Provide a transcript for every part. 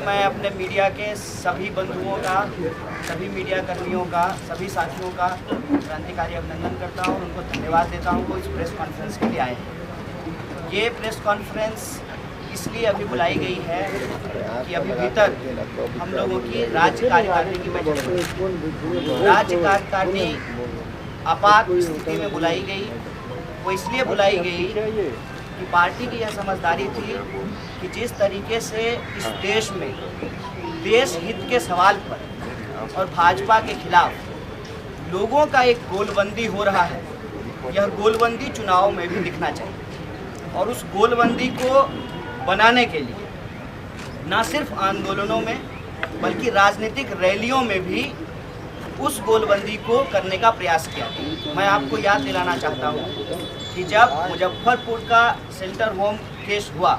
मैं अपने मीडिया के सभी बंधुओं का, सभी मीडिया कर्मियों का, सभी साथियों का क्रांतिकारी अभिनंदन करता हूँ, उनको धन्यवाद देता हूँ वो इस प्रेस कॉन्फ्रेंस के लिए आए हैं। ये प्रेस कॉन्फ्रेंस इसलिए अभी बुलाई गई है कि अभी भीतर हम लोगों की राज्य कार्यकारिणी की बैठक हुई। राज्य कार्यकारिणी आपात स्थिति में बुलाई गई। वो इसलिए बुलाई गई कि पार्टी की यह समझदारी थी कि जिस तरीके से इस देश में देश हित के सवाल पर और भाजपा के खिलाफ लोगों का एक गोलबंदी हो रहा है, यह गोलबंदी चुनाव में भी दिखना चाहिए। और उस गोलबंदी को बनाने के लिए न सिर्फ आंदोलनों में बल्कि राजनीतिक रैलियों में भी उस गोलबंदी को करने का प्रयास किया। मैं आपको याद दिलाना चाहता हूँ कि जब मुजफ्फरपुर का सेंटर होम केस हुआ,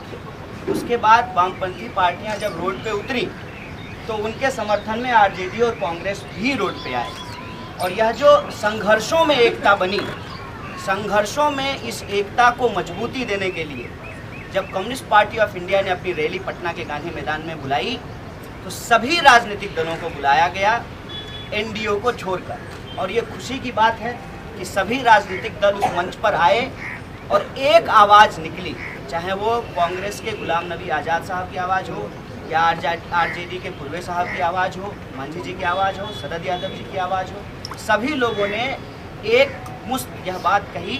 उसके बाद वामपंथी पार्टियां जब रोड पे उतरी तो उनके समर्थन में आरजेडी और कांग्रेस भी रोड पे आए। और यह जो संघर्षों में एकता बनी, संघर्षों में इस एकता को मजबूती देने के लिए जब कम्युनिस्ट पार्टी ऑफ इंडिया ने अपनी रैली पटना के गांधी मैदान में बुलाई तो सभी राजनीतिक दलों को बुलाया गया, एनडीओ को छोड़कर। और ये खुशी की बात है कि सभी राजनीतिक दल उस मंच पर आए और एक आवाज़ निकली, चाहे वो कांग्रेस के गुलाम नबी आज़ाद साहब की आवाज़ हो या आरजेडी के पूर्वे साहब की आवाज़ हो, मांझी जी की आवाज़ हो, शरद यादव जी की आवाज़ हो। सभी लोगों ने एक मुश्त यह बात कही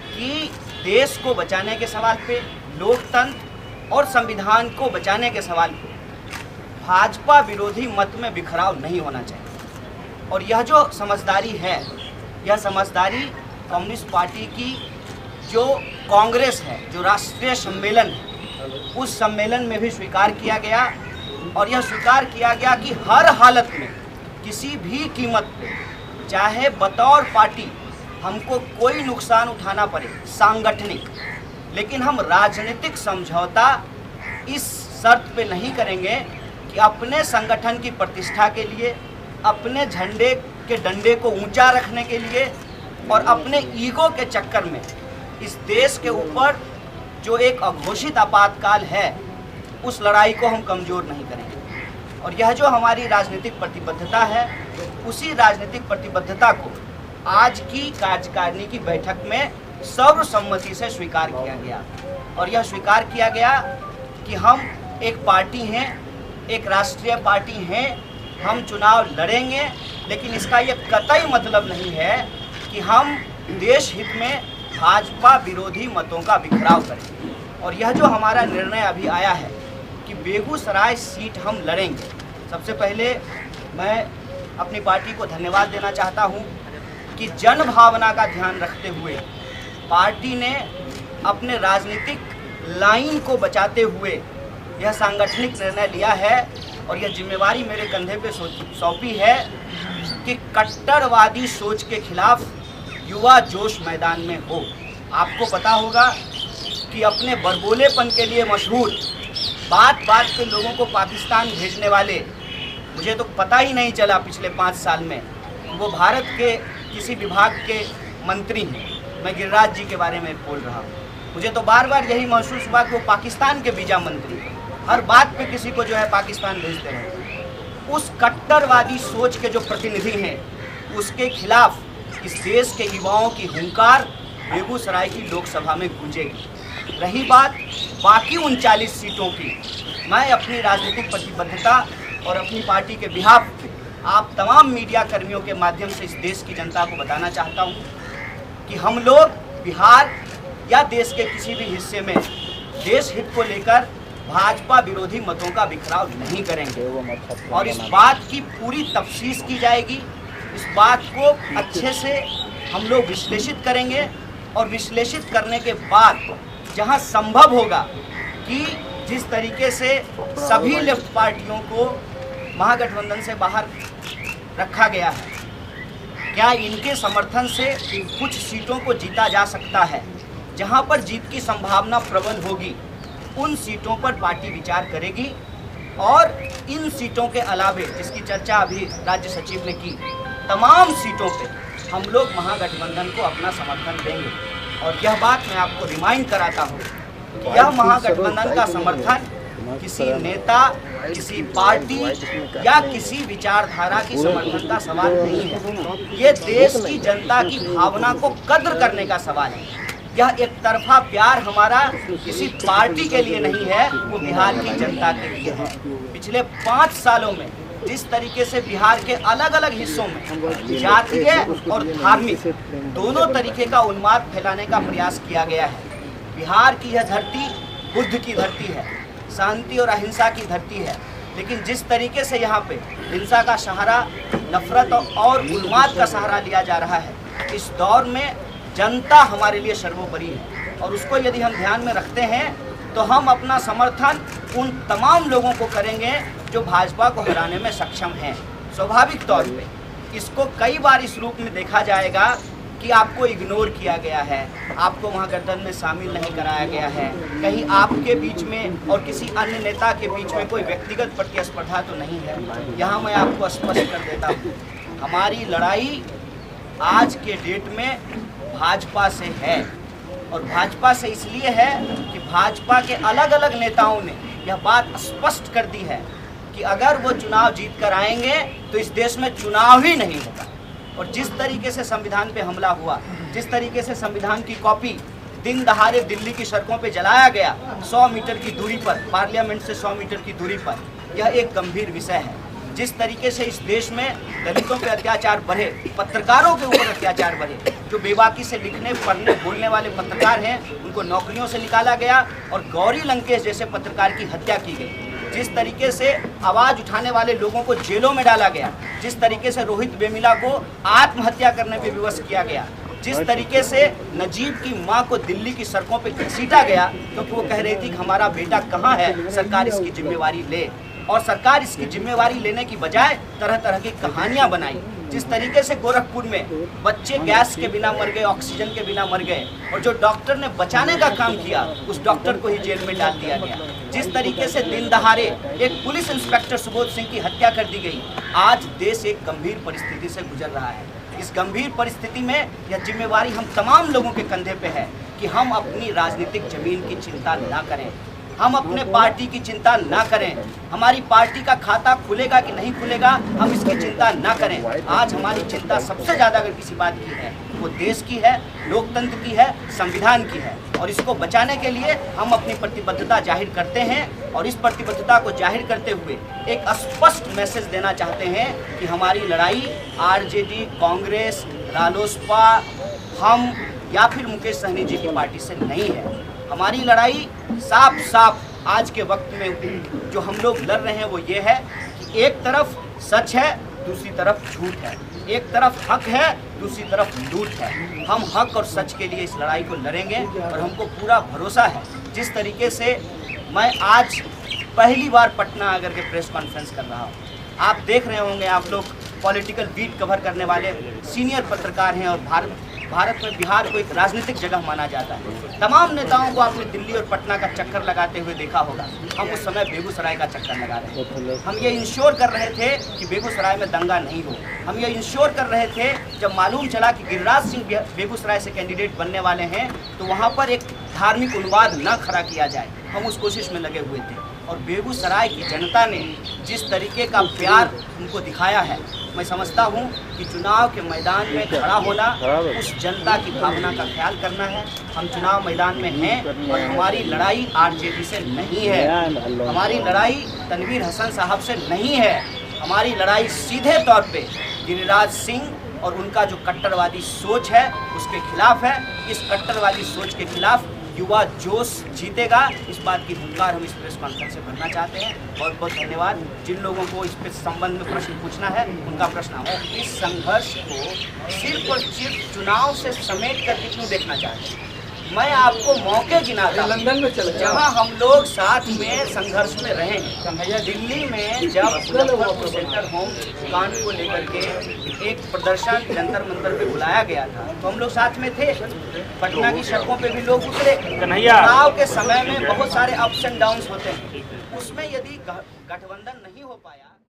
कि देश को बचाने के सवाल पे, लोकतंत्र और संविधान को बचाने के सवाल पे भाजपा विरोधी मत में बिखराव नहीं होना चाहिए। और यह जो समझदारी है, यह समझदारी कम्युनिस्ट पार्टी की जो कांग्रेस है, जो राष्ट्रीय सम्मेलन है, उस सम्मेलन में भी स्वीकार किया गया। और यह स्वीकार किया गया कि हर हालत में किसी भी कीमत पे, चाहे बतौर पार्टी हमको कोई नुकसान उठाना पड़े सांगठनिक, लेकिन हम राजनीतिक समझौता इस शर्त पे नहीं करेंगे कि अपने संगठन की प्रतिष्ठा के लिए, अपने झंडे के डंडे को ऊंचा रखने के लिए और अपने ईगो के चक्कर में इस देश के ऊपर जो एक अघोषित आपातकाल है, उस लड़ाई को हम कमज़ोर नहीं करेंगे। और यह जो हमारी राजनीतिक प्रतिबद्धता है, उसी राजनीतिक प्रतिबद्धता को आज की कार्यकारिणी की बैठक में सर्वसम्मति से स्वीकार किया गया। और यह स्वीकार किया गया कि हम एक पार्टी हैं, एक राष्ट्रीय पार्टी हैं, हम चुनाव लड़ेंगे, लेकिन इसका ये कतई मतलब नहीं है कि हम देश हित में भाजपा विरोधी मतों का बिखराव करें। और यह जो हमारा निर्णय अभी आया है कि बेगूसराय सीट हम लड़ेंगे, सबसे पहले मैं अपनी पार्टी को धन्यवाद देना चाहता हूं कि जन भावना का ध्यान रखते हुए पार्टी ने अपने राजनीतिक लाइन को बचाते हुए यह सांगठनिक निर्णय लिया है। और यह जिम्मेवारी मेरे कंधे पे सौंपी है कि कट्टरवादी सोच के खिलाफ युवा जोश मैदान में हो। आपको पता होगा कि अपने बरबोलेपन के लिए मशहूर, बात बात पे लोगों को पाकिस्तान भेजने वाले, मुझे तो पता ही नहीं चला पिछले 5 साल में वो भारत के किसी विभाग के मंत्री हैं। मैं गिरिराज जी के बारे में बोल रहा हूँ। मुझे तो बार बार यही महसूस हुआ कि वो पाकिस्तान के वीजा मंत्री हैं, हर बात पे किसी को जो है पाकिस्तान भेजते हैं। उस कट्टरवादी सोच के जो प्रतिनिधि हैं, उसके खिलाफ इस देश के युवाओं की हुंकार बेगूसराय की लोकसभा में गूंजेगी। रही बात बाकी 39 सीटों की, मैं अपनी राजनीतिक प्रतिबद्धता और अपनी पार्टी के बिहाफ पे आप तमाम मीडिया कर्मियों के माध्यम से इस देश की जनता को बताना चाहता हूँ कि हम लोग बिहार या देश के किसी भी हिस्से में देश हित को लेकर भाजपा विरोधी मतों का बिखराव नहीं करेंगे। और इस बात की पूरी तफ्सीस की जाएगी, इस बात को अच्छे से हम लोग विश्लेषित करेंगे। और विश्लेषित करने के बाद जहां संभव होगा कि जिस तरीके से सभी लेफ्ट पार्टियों को महागठबंधन से बाहर रखा गया है, क्या इनके समर्थन से कुछ सीटों को जीता जा सकता है, जहां पर जीत की संभावना प्रबल होगी, उन सीटों पर पार्टी विचार करेगी। और इन सीटों के अलावे, जिसकी चर्चा अभी राज्य सचिव ने की, तमाम सीटों पे हम लोग महागठबंधन को अपना समर्थन देंगे। और यह बात मैं आपको रिमाइंड कराता हूँ कि यह महागठबंधन का समर्थन किसी नेता, किसी पार्टी या किसी विचारधारा की समर्थन का सवाल नहीं है। ये देश की जनता की भावना को कद्र करने का सवाल है। यह एक तरफा प्यार हमारा किसी पार्टी के लिए नहीं है, वो बिहार की जनता के लिए है। पिछले 5 सालों में जिस तरीके से बिहार के अलग अलग हिस्सों में जातीय और धार्मिक दोनों तरीके का उन्माद फैलाने का प्रयास किया गया है। बिहार की यह धरती बुद्ध की धरती है, शांति और अहिंसा की धरती है, लेकिन जिस तरीके से यहाँ पे हिंसा का सहारा, नफरत और उन्माद का सहारा लिया जा रहा है, इस दौर में जनता हमारे लिए सर्वोपरि है और उसको यदि हम ध्यान में रखते हैं तो हम अपना समर्थन उन तमाम लोगों को करेंगे जो भाजपा को हराने में सक्षम हैं। स्वाभाविक तौर पे इसको कई बार इस रूप में देखा जाएगा कि आपको इग्नोर किया गया है, आपको वहाँ गठबंधन में शामिल नहीं कराया गया है, कहीं आपके बीच में और किसी अन्य नेता के बीच में कोई व्यक्तिगत प्रतिस्पर्धा तो नहीं है। यहाँ मैं आपको स्पष्ट कर देता हूँ, हमारी लड़ाई आज के डेट में भाजपा से है और भाजपा से इसलिए है कि भाजपा के अलग अलग नेताओं ने यह बात स्पष्ट कर दी है कि अगर वो चुनाव जीत कर आएंगे तो इस देश में चुनाव ही नहीं होगा। और जिस तरीके से संविधान पे हमला हुआ, जिस तरीके से संविधान की कॉपी दिन दहाड़े दिल्ली की सड़कों पे जलाया गया 100 मीटर की दूरी पर, पार्लियामेंट से 100 मीटर की दूरी पर, यह एक गंभीर विषय है। जिस तरीके से इस देश में दलितों पे अत्याचार बढ़े, पत्रकारों के ऊपर अत्याचार बढ़े, जो बेबाकी से लिखने पढ़ने बोलने वाले पत्रकार हैं उनको नौकरियों से निकाला गया और गौरी लंकेश जैसे पत्रकार की हत्या की गई, जिस तरीके से आवाज़ उठाने वाले लोगों को जेलों में डाला गया, जिस तरीके से रोहित वेमुला को आत्महत्या करने पर विवश किया गया, जिस तरीके से नजीब की मां को दिल्ली की सड़कों पे घसीटा गया क्योंकि वो कह रही थी कि हमारा बेटा कहाँ है, सरकार इसकी जिम्मेवारी ले, और सरकार इसकी जिम्मेवारी लेने की बजाय तरह तरह की कहानियां बनाई। जिस तरीके से गोरखपुर में बच्चे गैस के बिना मर गए, ऑक्सीजन के बिना मर गए और जो डॉक्टर ने बचाने का काम किया उस डॉक्टर को ही जेल में डाल दिया गया। जिस तरीके से दिन दहाड़े एक पुलिस इंस्पेक्टर सुबोध सिंह की हत्या कर दी गई। आज देश एक गंभीर परिस्थिति से गुजर रहा है। इस गंभीर परिस्थिति में यह जिम्मेवारी हम तमाम लोगों के कंधे पे है कि हम अपनी राजनीतिक जमीन की चिंता ना करें, हम अपने पार्टी की चिंता ना करें, हमारी पार्टी का खाता खुलेगा कि नहीं खुलेगा हम इसकी चिंता ना करें। आज हमारी चिंता सबसे ज़्यादा अगर किसी बात की है वो देश की है, लोकतंत्र की है, संविधान की है, और इसको बचाने के लिए हम अपनी प्रतिबद्धता जाहिर करते हैं और इस प्रतिबद्धता को जाहिर करते हुए एक स्पष्ट मैसेज देना चाहते हैं कि हमारी लड़ाई आरजेडी, कांग्रेस, रालोसपा, हम या फिर मुकेश सहनी जी की पार्टी से नहीं है। हमारी लड़ाई साफ साफ आज के वक्त में जो हम लोग लड़ रहे हैं वो ये है कि एक तरफ सच है, दूसरी तरफ झूठ है, एक तरफ हक है, दूसरी तरफ लूट है। हम हक और सच के लिए इस लड़ाई को लड़ेंगे और हमको पूरा भरोसा है। जिस तरीके से मैं आज पहली बार पटना आकर के प्रेस कॉन्फ्रेंस कर रहा हूँ, आप देख रहे होंगे, आप लोग पॉलिटिकल बीट कवर करने वाले सीनियर पत्रकार हैं और भारत में बिहार को एक राजनीतिक जगह माना जाता है। तमाम नेताओं को आपने दिल्ली और पटना का चक्कर लगाते हुए देखा होगा। हम उस समय बेगूसराय का चक्कर लगा रहे थे। हम ये इंश्योर कर रहे थे कि बेगूसराय में दंगा नहीं हो। हम ये इंश्योर कर रहे थे जब मालूम चला कि गिरिराज सिंह बेगूसराय से कैंडिडेट बनने वाले हैं तो वहाँ पर एक धार्मिक उन्माद न खड़ा किया जाए, हम उस कोशिश में लगे हुए थे। और बेगूसराय की जनता ने जिस तरीके का प्यार उनको दिखाया है, मैं समझता हूँ कि चुनाव के मैदान में खड़ा होना उस जनता की भावना का ख्याल करना है। हम चुनाव मैदान में हैं और हमारी लड़ाई आरजेडी से नहीं है, हमारी लड़ाई तनवीर हसन साहब से नहीं है, हमारी लड़ाई सीधे तौर पे गिरिराज सिंह और उनका जो कट्टरवादी सोच है उसके खिलाफ है। इस कट्टरवादी सोच के खिलाफ युवा जोश जीतेगा, इस बात की हुंकार हम इस प्रेस कॉन्फ्रेंस से भरना चाहते हैं। बहुत बहुत धन्यवाद। जिन लोगों को इस पे संबंध में प्रश्न पूछना है उनका प्रश्न है। इस संघर्ष को सिर्फ और सिर्फ चुनाव से समेट कर क्यों देखना चाहते हैं? मैं आपको मौके गिनाता हूं जहां हम लोग साथ में संघर्ष में रहे हैं। दिल्ली में जब सेंटर होम कांड को लेकर के एक प्रदर्शन जंतर मंतर पे बुलाया गया था तो हम लोग साथ में थे। पटना की सड़कों पे भी लोग उतरे। चुनाव के समय में बहुत सारे अप्स एंड डाउन्स होते हैं, उसमें यदि गठबंधन नहीं हो पाया